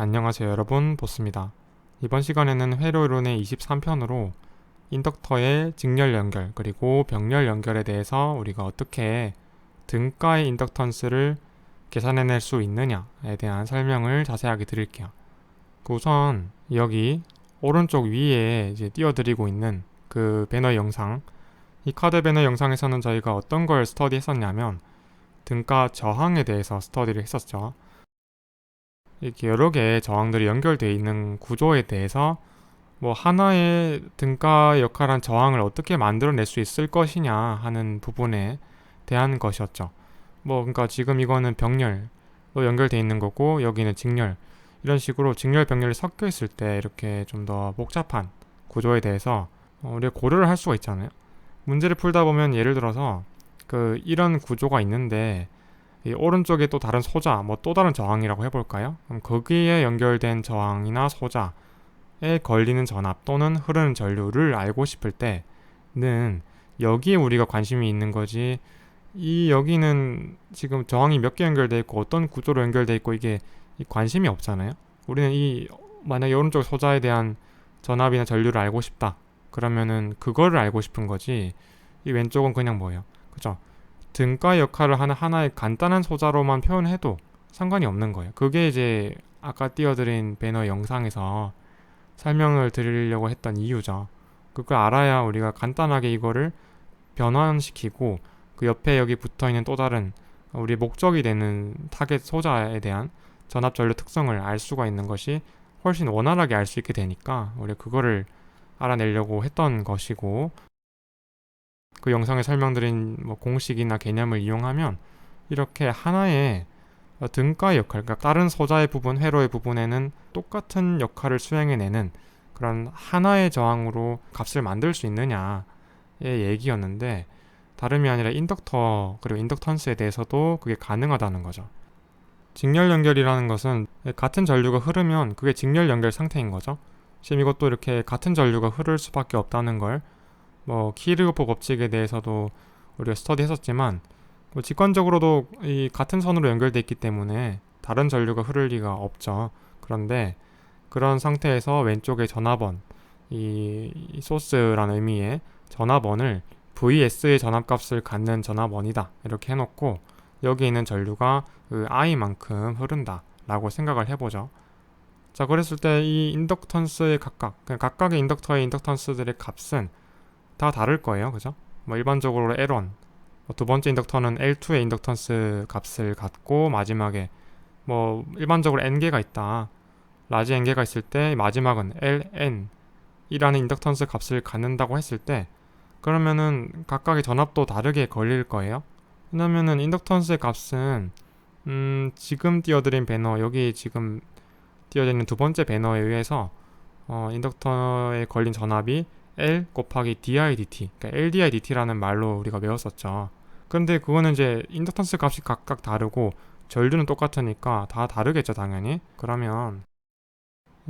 안녕하세요 여러분, 보스입니다. 이번 시간에는 회로 이론의 23편으로 인덕터의 직렬 연결 그리고 병렬 연결에 대해서 우리가 어떻게 등가의 인덕턴스를 계산해낼 수 있느냐에 대한 설명을 자세하게 드릴게요. 우선 여기 오른쪽 위에 이제 띄워드리고 있는 그 배너 영상, 이 카드 배너 영상에서는 저희가 어떤 걸 스터디 했었냐면 등가 저항에 대해서 스터디를 했었죠. 이렇게 여러 개의 저항들이 연결되어 있는 구조에 대해서 뭐 하나의 등가 역할한 저항을 어떻게 만들어낼 수 있을 것이냐 하는 부분에 대한 것이었죠. 뭐 그러니까 지금 이거는 병렬로 연결되어 있는 거고 여기는 직렬, 이런 식으로 직렬 병렬이 섞여 있을 때 이렇게 좀 더 복잡한 구조에 대해서 우리가 고려를 할 수가 있잖아요. 문제를 풀다 보면 예를 들어서 이런 구조가 있는데 이 오른쪽에 또 다른 소자, 뭐 또 다른 저항이라고 해볼까요? 그럼 거기에 연결된 저항이나 소자에 걸리는 전압 또는 흐르는 전류를 알고 싶을 때는 여기에 우리가 관심이 있는 거지, 이 여기는 지금 저항이 몇 개 연결돼 있고 어떤 구조로 연결돼 있고 이게 관심이 없잖아요. 우리는 만약에 오른쪽 소자에 대한 전압이나 전류를 알고 싶다 그러면은 그거를 알고 싶은 거지, 이 왼쪽은 그냥 뭐예요, 그죠? 등가 역할을 하는 하나의 간단한 소자로만 표현해도 상관이 없는 거예요. 그게 이제 아까 띄워드린 배너 영상에서 설명을 드리려고 했던 이유죠. 그걸 알아야 우리가 간단하게 이거를 변환시키고 그 옆에 여기 붙어있는 또 다른 우리 목적이 되는 타겟 소자에 대한 전압 전류 특성을 알 수가 있는 것이 훨씬 원활하게 알 수 있게 되니까 우리 그거를 알아내려고 했던 것이고, 그 영상에 설명드린 뭐 공식이나 개념을 이용하면 이렇게 하나의 등가 역할, 그러니까 다른 소자의 부분, 회로의 부분에는 똑같은 역할을 수행해내는 그런 하나의 저항으로 값을 만들 수 있느냐의 얘기였는데, 다름이 아니라 인덕터 그리고 인덕턴스에 대해서도 그게 가능하다는 거죠. 직렬 연결이라는 것은 같은 전류가 흐르면 그게 직렬 연결 상태인 거죠. 지금 이것도 이렇게 같은 전류가 흐를 수밖에 없다는 걸 뭐 키르호프 법칙에 대해서도 우리가 스터디 했었지만, 뭐 직관적으로도 이 같은 선으로 연결되어 있기 때문에 다른 전류가 흐를 리가 없죠. 그런데 그런 상태에서 왼쪽에 전압원, 이 소스라는 의미의 전압원을 VS의 전압값을 갖는 전압원이다 이렇게 해놓고 여기 있는 전류가 그 I만큼 흐른다 라고 생각을 해보죠. 자, 그랬을 때 이 인덕턴스의 각각의 인덕터의 인덕턴스들의 값은 다 다를 거예요. 그죠? 뭐 일반적으로 L1, 두 번째 인덕터는 L2의 인덕턴스 값을 갖고, 마지막에 뭐 일반적으로 N개가 있다, 라지 N개가 있을 때 마지막은 LN이라는 인덕턴스 값을 갖는다고 했을 때, 그러면은 각각의 전압도 다르게 걸릴 거예요. 왜냐면은 인덕턴스의 값은 지금 띄워드린 배너, 여기 지금 띄워져 있는 두 번째 배너에 의해서 인덕터에 걸린 전압이 L 곱하기 DI/dt, 그러니까 LDI/dt라는 말로 우리가 외웠었죠. 그런데 그거는 이제 인덕턴스 값이 각각 다르고 전류는 똑같으니까 다 다르겠죠, 당연히. 그러면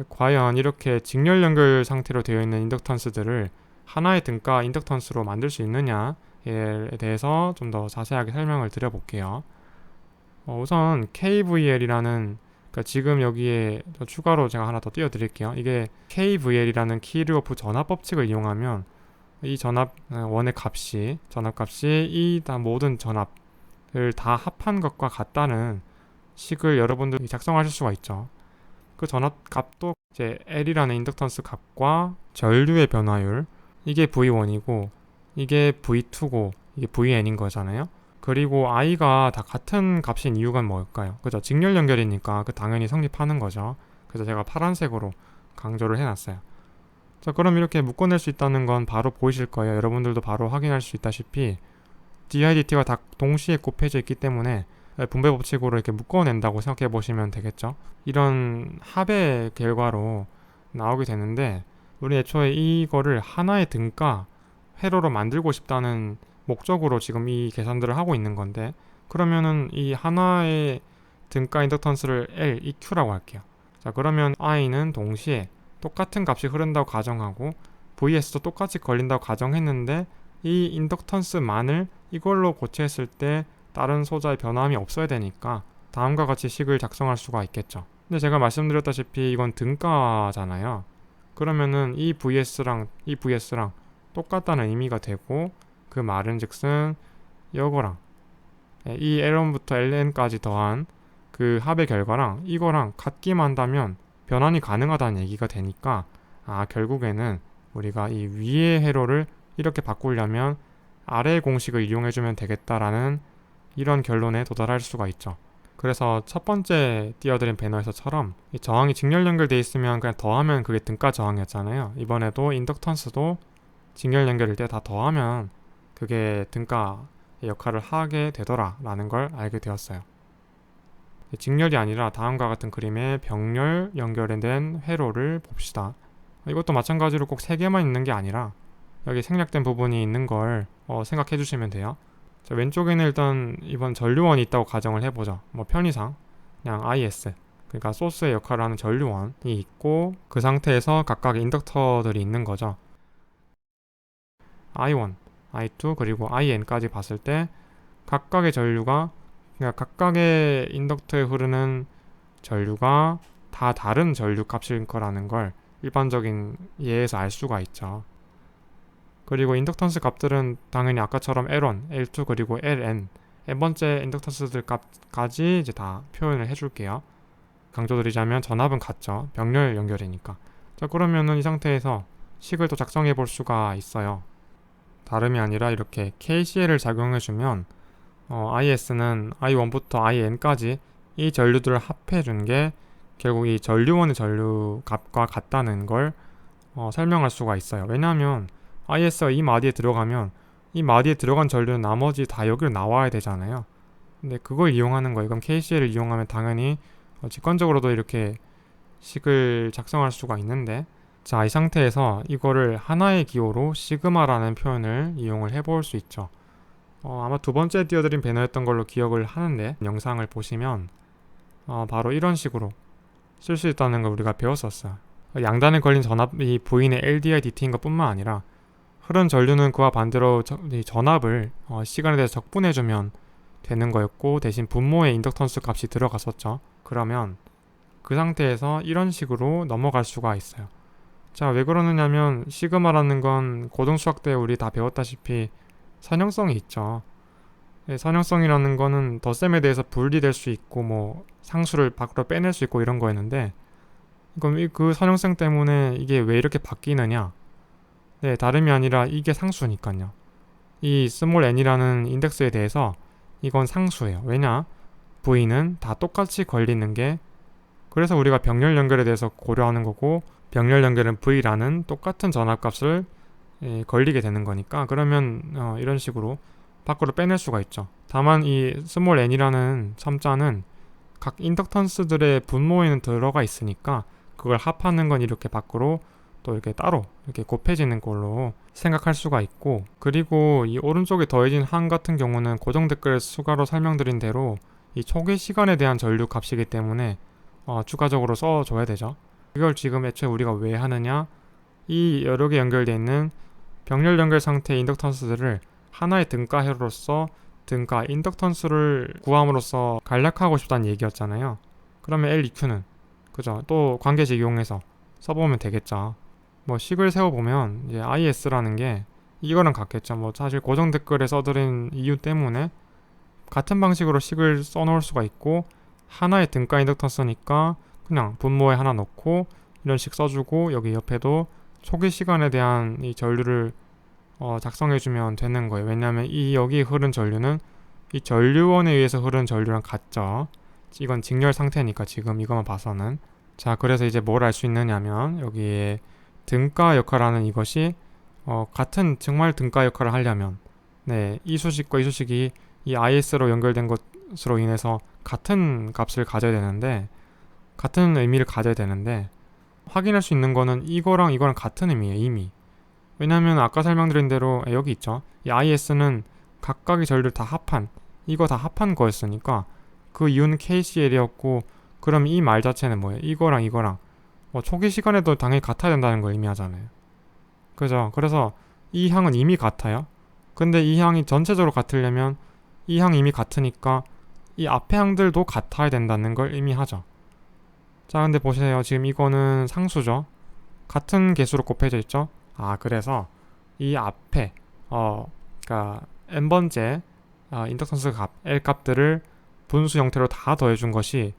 과연 이렇게 직렬 연결 상태로 되어 있는 인덕턴스들을 하나의 등가 인덕턴스로 만들 수 있느냐에 대해서 좀 더 자세하게 설명을 드려볼게요. 우선 KVL이라는, 그러니까 지금 여기에 추가로 제가 하나 더 띄워드릴게요. 이게 KVL이라는 키르호프 전압 법칙을 이용하면 이 전압 원의 값이, 전압값이 이 모든 전압을 다 합한 것과 같다는 식을 여러분들이 작성하실 수가 있죠. 그 전압 값도 이제 L이라는 인덕턴스 값과 전류의 변화율, 이게 V1이고 이게 V2고 이게 Vn인 거잖아요. 그리고 I가 다 같은 값인 이유가 뭘까요? 그죠? 직렬 연결이니까 당연히 성립하는 거죠. 그래서 제가 파란색으로 강조를 해놨어요. 자, 그럼 이렇게 묶어낼 수 있다는 건 바로 보이실 거예요. 여러분들도 바로 확인할 수 있다시피 DIDT가 다 동시에 곱해져 있기 때문에 분배 법칙으로 이렇게 묶어낸다고 생각해 보시면 되겠죠. 이런 합의 결과로 나오게 되는데, 우리 애초에 이거를 하나의 등가 회로로 만들고 싶다는 목적으로 지금 이 계산들을 하고 있는 건데, 그러면은 이 하나의 등가 인덕턴스를 L, EQ라고 할게요. 자, 그러면 I는 동시에 똑같은 값이 흐른다고 가정하고 VS도 똑같이 걸린다고 가정했는데, 이 인덕턴스만을 이걸로 고체했을 때 다른 소자의 변함이 없어야 되니까 다음과 같이 식을 작성할 수가 있겠죠. 근데 제가 말씀드렸다시피 이건 등가잖아요. 그러면은 이 vs랑 이 vs랑 똑같다는 의미가 되고, 그 말은 즉슨 이거랑 이 L1부터 LN까지 더한 그 합의 결과랑 이거랑 같기만 한다면 변환이 가능하다는 얘기가 되니까, 결국에는 우리가 이 위의 회로를 이렇게 바꾸려면 아래의 공식을 이용해주면 되겠다라는 이런 결론에 도달할 수가 있죠. 그래서 첫 번째 띄워드린 배너에서처럼 이 저항이 직렬 연결돼 있으면 그냥 더하면 그게 등가 저항이었잖아요. 이번에도 인덕턴스도 직렬 연결일 때 다 더하면 그게 등가의 역할을 하게 되더라라는 걸 알게 되었어요. 직렬이 아니라 다음과 같은 그림의 병렬 연결된 회로를 봅시다. 이것도 마찬가지로 꼭 3개만 있는 게 아니라 여기 생략된 부분이 있는 걸 생각해 주시면 돼요. 자, 왼쪽에는 일단 이번 전류원이 있다고 가정을 해보죠. 뭐 편의상 그냥 IS, 그러니까 소스의 역할을 하는 전류원이 있고, 그 상태에서 각각의 인덕터들이 있는 거죠. I1, I2 그리고 IN까지 봤을 때 각각의 전류가, 그러니까 각각의 인덕터에 흐르는 전류가 다 다른 전류 값일 거라는 걸 일반적인 예에서 알 수가 있죠. 그리고 인덕턴스 값들은 당연히 아까처럼 L1, L2 그리고 LN n번째 인덕턴스들 값까지 이제 다 표현을 해줄게요. 강조드리자면 전압은 같죠. 병렬 연결이니까. 자, 그러면은 이 상태에서 식을 또 작성해 볼 수가 있어요. 다름이 아니라 이렇게 KCL을 작용해주면 IS는 I1부터 IN까지 이 전류들을 합해준 게 결국 이 전류원의 전류 값과 같다는 걸 설명할 수가 있어요. 왜냐하면 IS가 이 마디에 들어가면 이 마디에 들어간 전류는 나머지 다 여기로 나와야 되잖아요. 근데 그걸 이용하는 거예요. 그럼 KCL을 이용하면 당연히 직관적으로도 이렇게 식을 작성할 수가 있는데, 자, 이 상태에서 이거를 하나의 기호로 시그마라는 표현을 이용을 해볼 수 있죠. 아마 두 번째 띄워드린 배너였던 걸로 기억을 하는데, 영상을 보시면 바로 이런 식으로 쓸 수 있다는 걸 우리가 배웠었어요. 양단에 걸린 전압이 V의 LDI DT인 것 뿐만 아니라 흐른 전류는 그와 반대로 전압을 시간에 대해서 적분해주면 되는 거였고, 대신 분모의 인덕턴스 값이 들어갔었죠. 그러면 그 상태에서 이런 식으로 넘어갈 수가 있어요. 자, 왜 그러느냐면 시그마라는 건 고등수학 때 우리 다 배웠다시피 선형성이 있죠. 선형성이라는 거는 덧셈에 대해서 분리될 수 있고 뭐 상수를 밖으로 빼낼 수 있고 이런 거였는데, 그럼 그 선형성 때문에 이게 왜 이렇게 바뀌느냐? 네, 다름이 아니라 이게 상수니까요. 이 스몰 n이라는 인덱스에 대해서 이건 상수예요. 왜냐? V는 다 똑같이 걸리는 게, 그래서 우리가 병렬 연결에 대해서 고려하는 거고, 병렬 연결은 V라는 똑같은 전압값을 걸리게 되는 거니까, 그러면 이런 식으로 밖으로 빼낼 수가 있죠. 다만 이 스몰 n이라는 첨자는 각 인덕턴스들의 분모에는 들어가 있으니까 그걸 합하는 건 이렇게 밖으로 또 이렇게 따로 이렇게 곱해지는 걸로 생각할 수가 있고, 그리고 이 오른쪽에 더해진 항 같은 경우는 고정 댓글에 추가로 설명드린 대로 이 초기 시간에 대한 전류 값이기 때문에 추가적으로 써줘야 되죠. 이걸 지금 애초에 우리가 왜 하느냐, 이 여러 개 연결되어 있는 병렬 연결 상태의 인덕턴스들을 하나의 등가 회로로서 등가 인덕턴스를 구함으로써 간략하고 싶다는 얘기였잖아요. 그러면 LEQ는 그죠, 또 관계식 이용해서 써보면 되겠죠. 뭐 식을 세워보면 이제 IS라는 게 이거랑 같겠죠. 뭐 사실 고정 댓글에 써드린 이유 때문에 같은 방식으로 식을 써놓을 수가 있고, 하나의 등가 인덕턴스니까 그냥 분모에 하나 넣고 이런 식 써주고, 여기 옆에도 초기 시간에 대한 이 전류를 작성해주면 되는 거예요. 왜냐하면 이 여기 흐른 전류는 이 전류원에 의해서 흐른 전류랑 같죠. 이건 직렬 상태니까 지금 이것만 봐서는. 자, 그래서 이제 뭘 알 수 있느냐면 여기에 등가 역할하는 이것이 같은 정말 등가 역할을 하려면 이 수식과 이 수식이 이 IS로 연결된 것으로 인해서 같은 값을 가져야 되는데, 같은 의미를 가져야 되는데, 확인할 수 있는 거는 이거랑 이거랑 같은 의미예요, 이미. 왜냐면 아까 설명드린 대로 여기 있죠. 이 IS는 각각의 전류를 다 합한, 이거 다 합한 거였으니까 그 이유는 KCL이었고, 그럼 이 말 자체는 뭐예요? 이거랑 이거랑 초기 시간에도 당연히 같아야 된다는 걸 의미하잖아요. 그죠? 그래서 이 항은 이미 같아요. 근데 이 항이 전체적으로 같으려면 이 항이 이미 같으니까 이 앞에 항들도 같아야 된다는 걸 의미하죠. 자, 근데 보세요. 지금 이거는 상수죠. 같은 개수로 곱해져 있죠. 그래서 이 앞에 그러니까 n번째 인덕턴스 값, L 값들을 분수 형태로 다 더해준 것이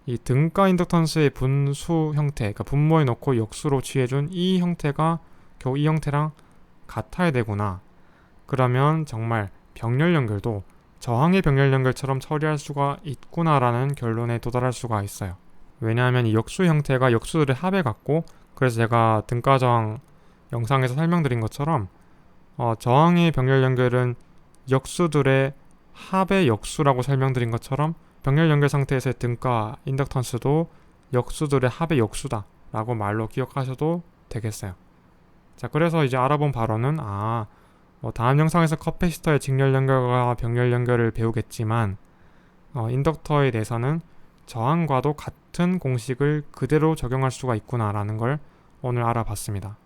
이 등가 인덕턴스의 분수 형태, 그러니까 분모에 넣고 역수로 취해준 이 형태가 겨우 이 형태랑 같아야 되구나. 그러면 정말 병렬 연결도 저항의 병렬 연결처럼 처리할 수가 있구나라는 결론에 도달할 수가 있어요. 왜냐하면 이 역수 형태가 역수들의 합에 같고, 그래서 제가 등가 저항 영상에서 설명드린 것처럼 저항의 병렬 연결은 역수들의 합의 역수라고 설명드린 것처럼 병렬 연결 상태에서의 등가 인덕턴스도 역수들의 합의 역수다 라고 말로 기억하셔도 되겠어요. 자, 그래서 이제 알아본 바로는 다음 영상에서 커패시터의 직렬 연결과 병렬 연결을 배우겠지만 인덕터에 대해서는 저항과도 같은 공식을 그대로 적용할 수가 있구나라는 걸 오늘 알아봤습니다.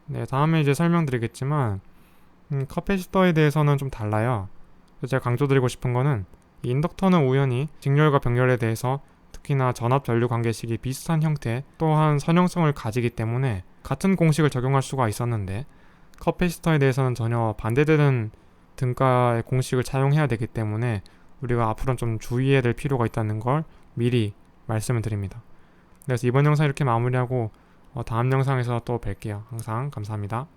네, 다음에 이제 설명드리겠지만 커패시터에 대해서는 좀 달라요. 제가 강조드리고 싶은 거는 이 인덕터는 우연히 직렬과 병렬에 대해서 특히나 전압 전류 관계식이 비슷한 형태 또한 선형성을 가지기 때문에 같은 공식을 적용할 수가 있었는데 커패시터에 대해서는 전혀 반대되는 등가의 공식을 차용해야 되기 때문에 우리가 앞으로는 좀 주의해야 될 필요가 있다는 걸 미리 말씀을 드립니다. 그래서 이번 영상 이렇게 마무리하고 다음 영상에서 또 뵐게요. 항상 감사합니다.